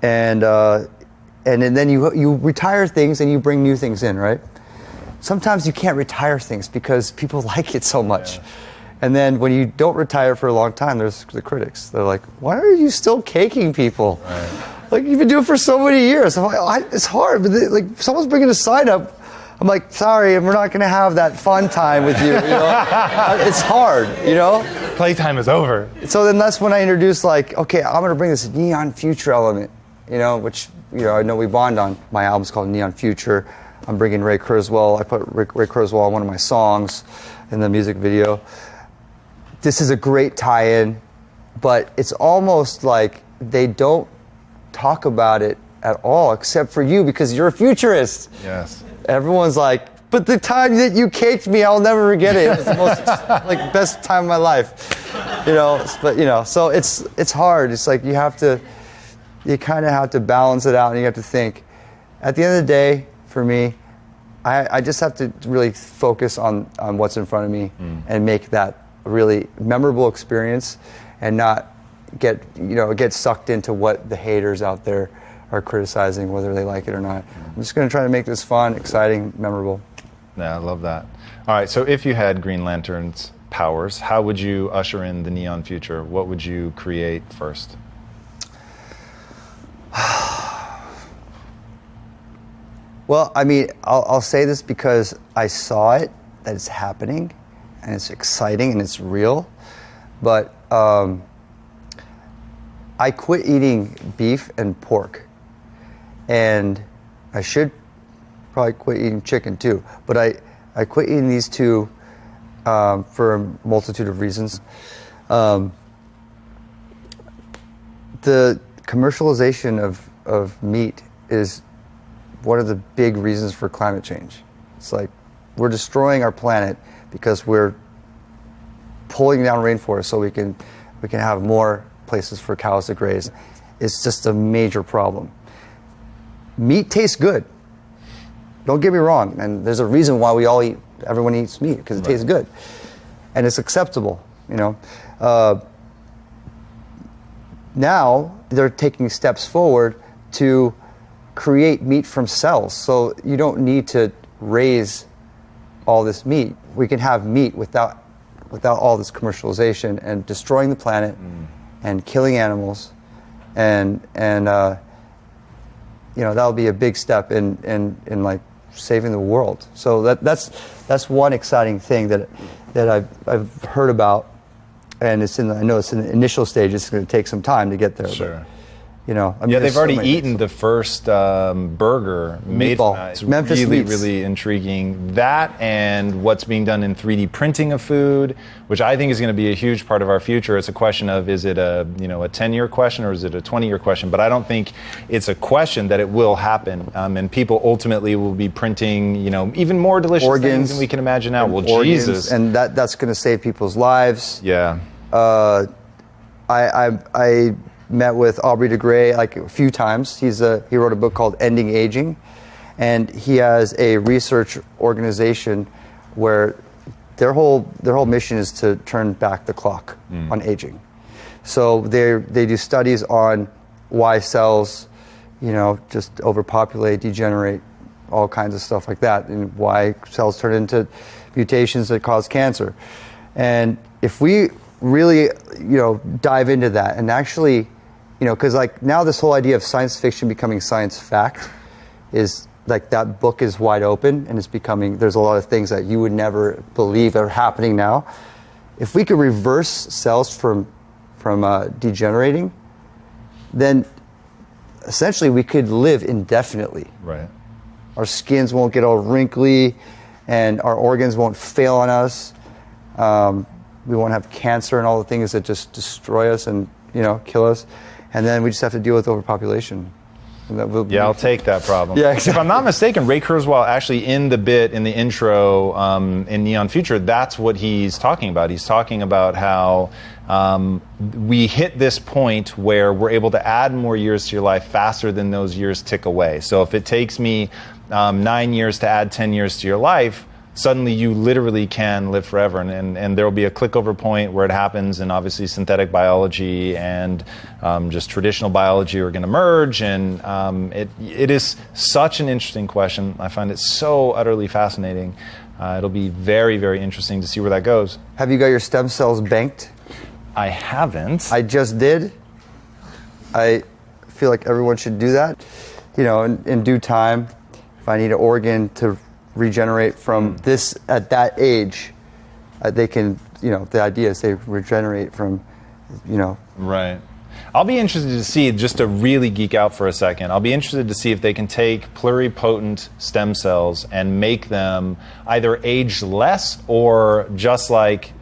then you retire things and you bring new things in, right? Sometimes you can't retire things because people like it so much. Yeah. And then when you don't retire for a long time, there's the critics. They're like, why are you still caking people? Right. You've been doing it for so many years. I'm like, it's hard. But someone's bringing a sign up. I'm like, sorry, we're not going to have that fun time with you. It's hard, Playtime is over. So then that's when I introduced okay, I'm going to bring this neon future element, which, I know we bond on. My album's called Neon Future. I'm bringing Ray Kurzweil. I put Ray Kurzweil on one of my songs in the music video. This is a great tie-in, but it's almost like they don't talk about it at all, except for you, because you're a futurist. Yes. Everyone's but the time that you caked me, I'll never forget it. It's the most best time of my life, But so it's hard. It's you kind of have to balance it out, and you have to think. At the end of the day, for me, I just have to really focus on what's in front of me and make that a really memorable experience, and not get sucked into what the haters out there are criticizing, whether they like it or not. I'm just going to try to make this fun, exciting, memorable. Yeah, I love that. All right, so if you had Green Lantern's powers, how would you usher in the neon future? What would you create first? Well, I'll say this because I saw it, that it's happening, and it's exciting, and it's real. But I quit eating beef and pork. And I should probably quit eating chicken too. But I quit eating these two for a multitude of reasons. The commercialization of meat is one of the big reasons for climate change. It's we're destroying our planet because we're pulling down rainforests so we can have more places for cows to graze. It's just a major problem. meat tastes good. Don't get me wrong. And there's a reason why everyone eats meat, because it tastes good. And it's acceptable, you know. Now they're taking steps forward to create meat from cells. So you don't need to raise all this meat. We can have meat without all this commercialization and destroying the planet and killing animals, and you know, that'll be a big step in like saving the world. So that's one exciting thing that I've heard about, and I know it's in the initial stage. It's going to take some time to get there. Sure. But, you know, I mean, yeah, they've already eaten the first burger made. It's Memphis really, meats. really intriguing. That and what's being done in 3D printing of food, which I think is going to be a huge part of our future. It's a question of, is it a 10-year question or is it a 20-year question? But I don't think it's a question that it will happen. And people ultimately will be printing, even more delicious things than we can imagine now. Well, organs, Jesus, and that's going to save people's lives. Yeah. I met with Aubrey de Grey like a few times. He wrote a book called Ending Aging, and he has a research organization where their whole mission is to turn back the clock on aging. So they do studies on why cells, just overpopulate, degenerate, all kinds of stuff like that, and why cells turn into mutations that cause cancer. And if we really, dive into that and actually, because like now this whole idea of science fiction becoming science fact is like that book is wide open, and it's becoming, there's a lot of things that you would never believe are happening now. If we could reverse cells from degenerating, then essentially we could live indefinitely. Right. Our skins won't get all wrinkly, and our organs won't fail on us. We won't have cancer and all the things that just destroy us and kill us. And then we just have to deal with overpopulation. I'll take that problem. Yeah, exactly. If I'm not mistaken, Ray Kurzweil actually in the bit, in the intro in Neon Future, that's what he's talking about. He's talking about how we hit this point where we're able to add more years to your life faster than those years tick away. So if it takes me 9 years to add 10 years to your life, suddenly you literally can live forever, and there will be a click-over point where it happens, and obviously synthetic biology and just traditional biology are going to merge, and it is such an interesting question. I find it so utterly fascinating. It'll be very, very interesting to see where that goes. Have you got your stem cells banked? I haven't. I just did. I feel like everyone should do that. In due time, if I need an organ to regenerate from this at that age, they can, the idea is they regenerate from, Right. I'll be interested to see, just to really geek out for a second, I'll be interested to see if they can take pluripotent stem cells and make them either age less or just like,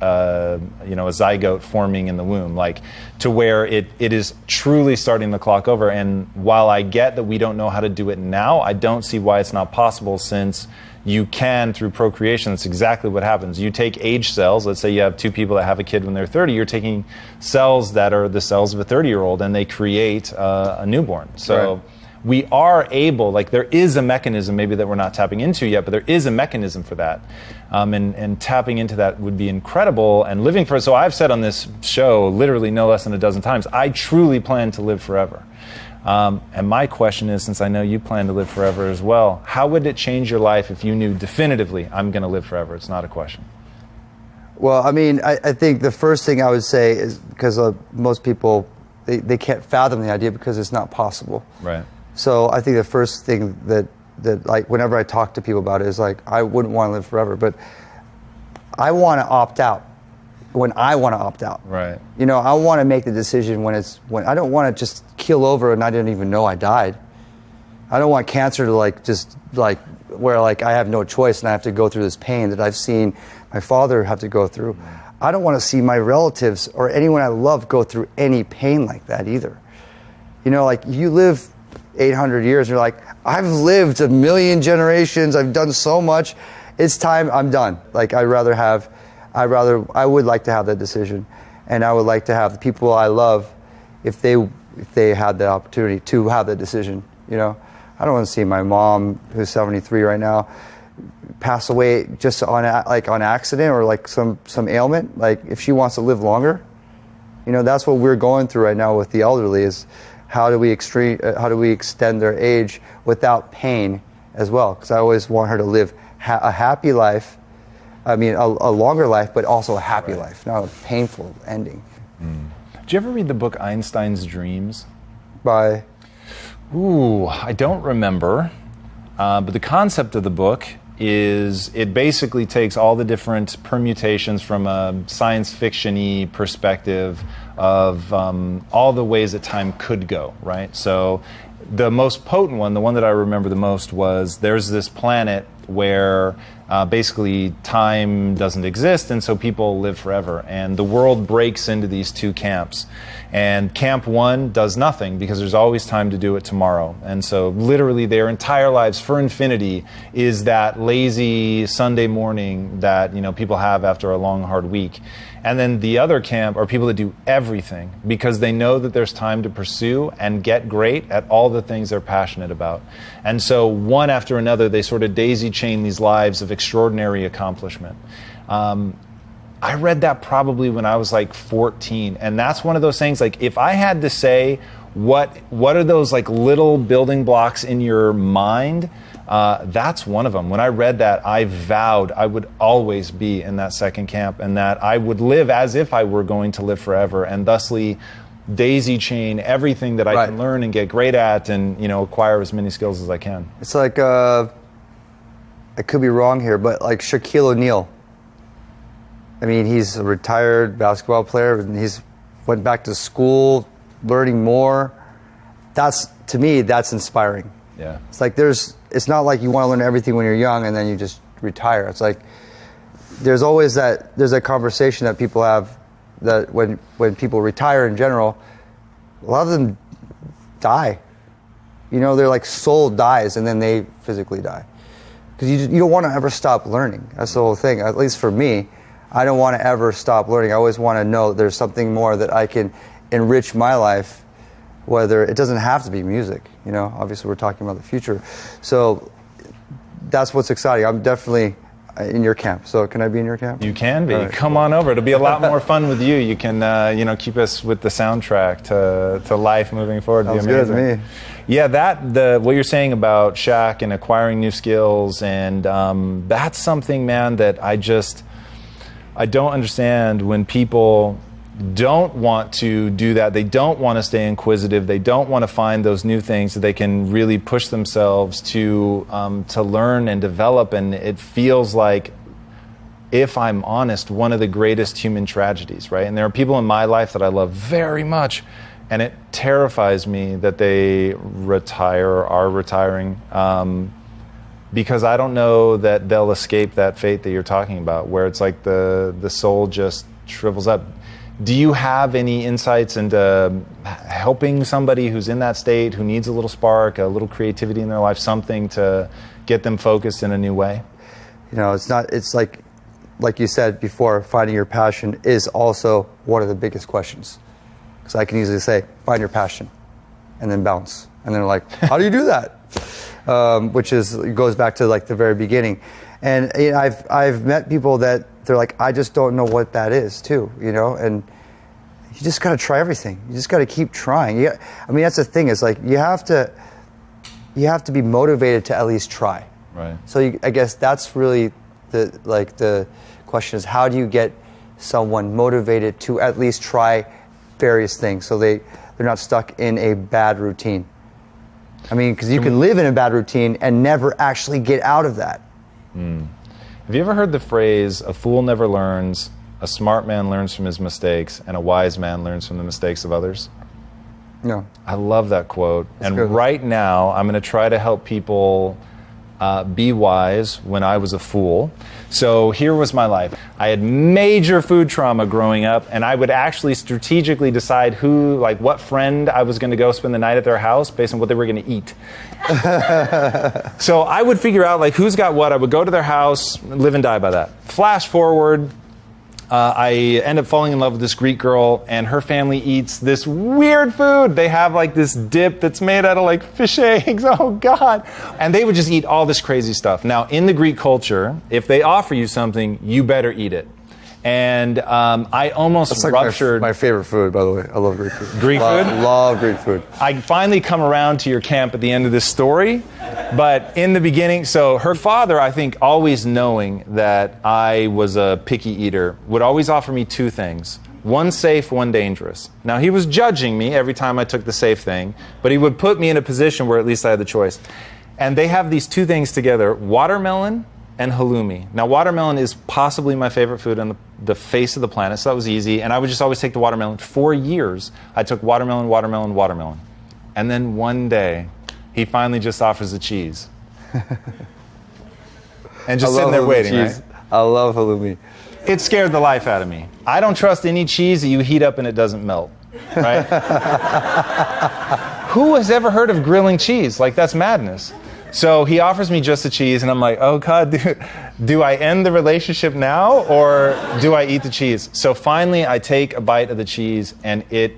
a zygote forming in the womb, like to where it is truly starting the clock over. And while I get that we don't know how to do it now, I don't see why it's not possible, since you can through procreation. That's exactly what happens. You take age cells, let's say you have two people that have a kid when they're 30, you're taking cells that are the cells of a 30-year-old, and they create a newborn. So right. We are able, there is a mechanism maybe that we're not tapping into yet, but there is a mechanism for that. And tapping into that would be incredible, and living for it. So I've said on this show, literally no less than a dozen times, I truly plan to live forever. And my question is, since I know you plan to live forever as well, how would it change your life if you knew definitively, I'm going to live forever? It's not a question. Well, I mean, I think the first thing I would say is, because most people, they can't fathom the idea because it's not possible. Right. So I think the first thing that like whenever I talk to people about it is like, I wouldn't want to live forever, but I want to opt out when I want to opt out. Right. I want to make the decision when I don't want to just keel over and I didn't even know I died. I don't want cancer to where I have no choice and I have to go through this pain that I've seen my father have to go through. I don't want to see my relatives or anyone I love go through any pain like that either. You live 800 years, and you're like, I've lived 1 million generations, I've done so much, it's time, I'm done. I would like to have that decision, and I would like to have the people I love, if they had the opportunity to have that decision, You know, I don't want to see my mom, who's 73 right now, pass away just on accident or like some ailment. Like if she wants to live longer, you know, that's what we're going through right now with the elderly, is how do we extend their age without pain as well? Because I always want her to live a happy life. I mean, a longer life, but also a happy life, not a painful ending. Did you ever read the book Einstein's Dreams? By? Ooh, I don't remember. But the concept of the book is it basically takes all the different permutations from a science fiction-y perspective of all the ways that time could go, right? So the most potent one, the one that I remember the most, was there's this planet where basically time doesn't exist, and so people live forever. And the world breaks into these two camps. And camp one does nothing because there's always time to do it tomorrow. And so literally their entire lives for infinity is that lazy Sunday morning that, you know, people have after a long, hard week. And then the other camp are people that do everything because they know that there's time to pursue and get great at all the things they're passionate about. And so one after another, they sort of daisy chain these lives of extraordinary accomplishment. I read that probably when I was like 14, and that's one of those things, like if I had to say what are those like little building blocks in your mind, that's one of them. When I read that, I vowed I would always be in that second camp, and that I would live as if I were going to live forever, and thusly daisy chain everything that I can learn and get great at, and, you know, acquire as many skills as I can. It's like, I could be wrong here, but like Shaquille O'Neal. I mean, he's a retired basketball player, and he's went back to school, learning more. To me, that's inspiring. Yeah. It's like it's not like you want to learn everything when you're young and then you just retire. It's like there's a conversation that people have that when people retire in general, a lot of them die. You know, their like soul dies and then they physically die. Because you don't want to ever stop learning. That's the whole thing. At least for me, I don't want to ever stop learning. I always want to know there's something more that I can enrich my life, whether it doesn't have to be music. You know, obviously we're talking about the future. So that's what's exciting. I'm definitely in your camp. So can I be in your camp? You can be. Right, Come on over. It'll be a lot more fun with you. You can, you know, keep us with the soundtrack to life moving forward. Sounds good to me. Yeah, what you're saying about Shaq and acquiring new skills, and that's something, man, that I don't understand when people don't want to do that. They don't want to stay inquisitive. They don't want to find those new things that they can really push themselves to learn and develop. And it feels like, if I'm honest, one of the greatest human tragedies, right? And there are people in my life that I love very much, and it terrifies me that they are retiring. Because I don't know that they'll escape that fate that you're talking about, where it's like the soul just shrivels up. Do you have any insights into helping somebody who's in that state, who needs a little spark, a little creativity in their life, something to get them focused in a new way? You know, it's like you said before, finding your passion is also one of the biggest questions. Because I can easily say, find your passion, and then bounce. And they're like, how do you do that? It goes back to like the very beginning. And you know, I've met people that they're like, I just don't know what that is too, you know, and you just got to try everything. You just got to keep trying. Yeah. I mean, that's the thing, is like, you have to be motivated to at least try. Right. So I guess that's really the question, is how do you get someone motivated to at least try various things so they're not stuck in a bad routine. I mean, because you can live in a bad routine and never actually get out of that. Have you ever heard the phrase, a fool never learns, a smart man learns from his mistakes, and a wise man learns from the mistakes of others? No. I love that quote. That's and good. Right now, I'm going to try to help people be wise when I was a fool. So here was my life. I had major food trauma growing up, and I would actually strategically decide what friend I was going to go spend the night at their house based on what they were going to eat. So I would figure out who's got what. I would go to their house, live and die by that. Flash forward, I end up falling in love with this Greek girl, and her family eats this weird food. They have like this dip that's made out of like fish eggs. Oh God. And they would just eat all this crazy stuff. Now, in the Greek culture, if they offer you something, you better eat it. And I almost That's like ruptured. my favorite food, by the way. I love Greek food. Greek food? Love Greek food. I finally come around to your camp at the end of this story, but in the beginning, so her father, I think, always knowing that I was a picky eater, would always offer me two things. One safe, one dangerous. Now, he was judging me every time I took the safe thing, but he would put me in a position where at least I had the choice. And they have these two things together, watermelon and halloumi. Now, watermelon is possibly my favorite food on the face of the planet, so that was easy. And I would just always take the watermelon. For years, I took watermelon, watermelon, watermelon. And then one day, he finally just offers the cheese. And just sitting there waiting, cheese. right? I love halloumi. It scared the life out of me. I don't trust any cheese that you heat up and it doesn't melt, right? Who has ever heard of grilling cheese? Like, that's madness. So he offers me just the cheese, and I'm like, oh God, do I end the relationship now, or do I eat the cheese? So finally, I take a bite of the cheese, and it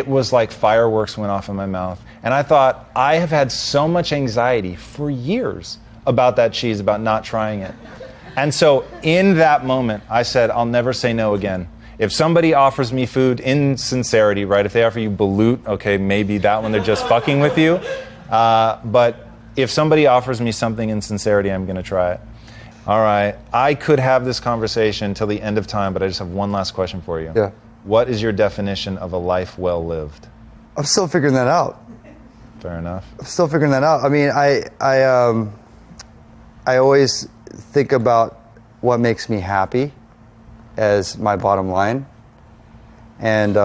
was like fireworks went off in my mouth. And I thought, I have had so much anxiety for years about that cheese, about not trying it. And so in that moment, I said, I'll never say no again. If somebody offers me food in sincerity, right, if they offer you balut, okay, maybe that one they're just fucking with you. But if somebody offers me something in sincerity, I'm going to try it. All right. I could have this conversation till the end of time, but I just have one last question for you. Yeah. What is your definition of a life well lived? I'm still figuring that out. Fair enough. I'm still figuring that out. I mean, I always think about what makes me happy as my bottom line. And,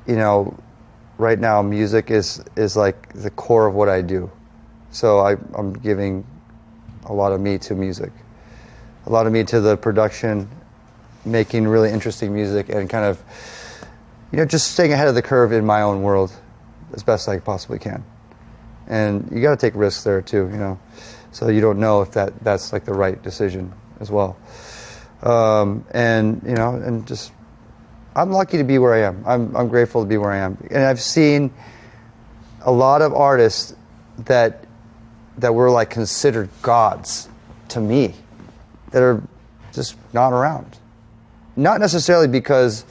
you know, right now, music is like the core of what I do. So I'm giving a lot of me to music, a lot of me to the production, making really interesting music, and kind of, you know, just staying ahead of the curve in my own world as best I possibly can. And you got to take risks there too, you know, so you don't know if that's like the right decision as well. And you know, and just. I'm lucky to be where I am. I'm grateful to be where I am. And I've seen a lot of artists that were like considered gods to me that are just not around. Not necessarily because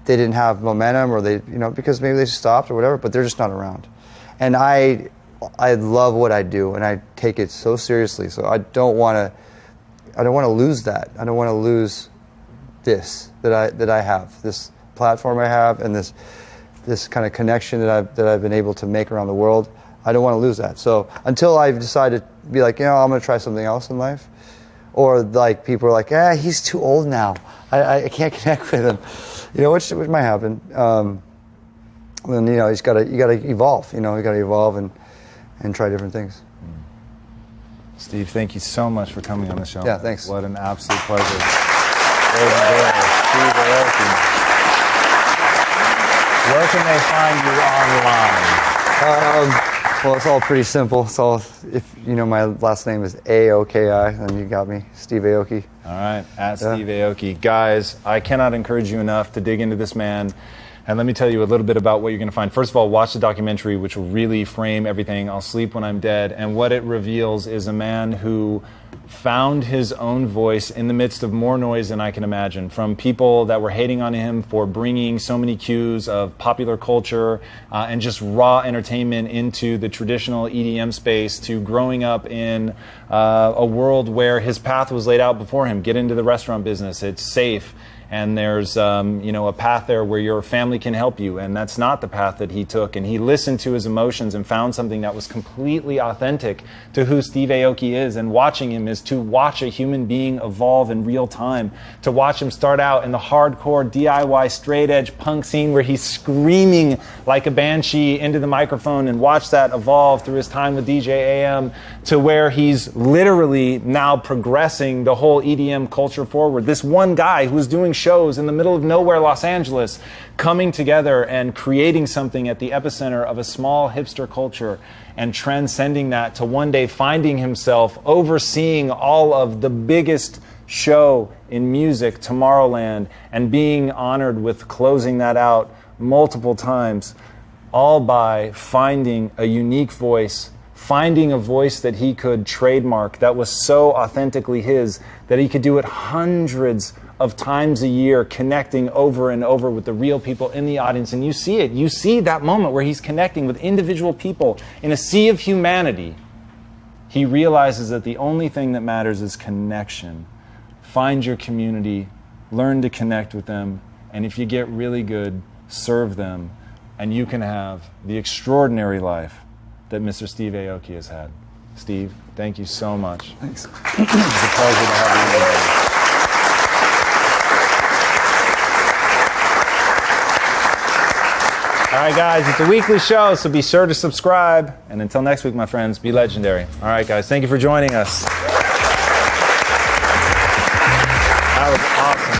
they didn't have momentum or they, you know, because maybe they stopped or whatever, but they're just not around. And I love what I do, and I take it so seriously. So I don't want to lose that. I don't want to lose this that I have, this platform I have, and this kind of connection that I've been able to make around the world. I don't want to lose that. So until I've decided to be like, you know, I'm going to try something else in life, or like people are like, he's too old now. I can't connect with him, you know, which might happen. Then you know, you got to evolve. You know, you got to evolve and try different things. Steve, thank you so much for coming on the show. Yeah, thanks. What an absolute pleasure. Steve Aoki. Where can they find you online? Well, it's all pretty simple. It's all, if you know, my last name is Aoki, then you got me, Steve Aoki. All right, at Steve Aoki. Guys, I cannot encourage you enough to dig into this man. And let me tell you a little bit about what you're going to find. First of all, watch the documentary, which will really frame everything. I'll Sleep When I'm Dead. And what it reveals is a man who found his own voice in the midst of more noise than I can imagine, from people that were hating on him for bringing so many cues of popular culture and just raw entertainment into the traditional EDM space, to growing up in a world where his path was laid out before him. Get into the restaurant business. It's safe. And there's, you know, a path there where your family can help you. And that's not the path that he took. And he listened to his emotions and found something that was completely authentic to who Steve Aoki is. And watching him is to watch a human being evolve in real time. To watch him start out in the hardcore DIY straight edge punk scene where he's screaming like a banshee into the microphone, and watch that evolve through his time with DJ AM to where he's literally now progressing the whole EDM culture forward. This one guy who's doing shows in the middle of nowhere, Los Angeles, coming together and creating something at the epicenter of a small hipster culture, and transcending that to one day finding himself overseeing all of the biggest show in music, Tomorrowland, and being honored with closing that out multiple times, all by finding a unique voice, finding a voice that he could trademark that was so authentically his that he could do it hundreds of times a year, connecting over and over with the real people in the audience. And you see it. You see that moment where he's connecting with individual people in a sea of humanity. He realizes that the only thing that matters is connection. Find your community, learn to connect with them, and if you get really good, serve them, and you can have the extraordinary life that Mr. Steve Aoki has had. Steve, thank you so much. Thanks. It's a pleasure to have you here. All right, guys, it's a weekly show, so be sure to subscribe. And until next week, my friends, be legendary. All right, guys, thank you for joining us.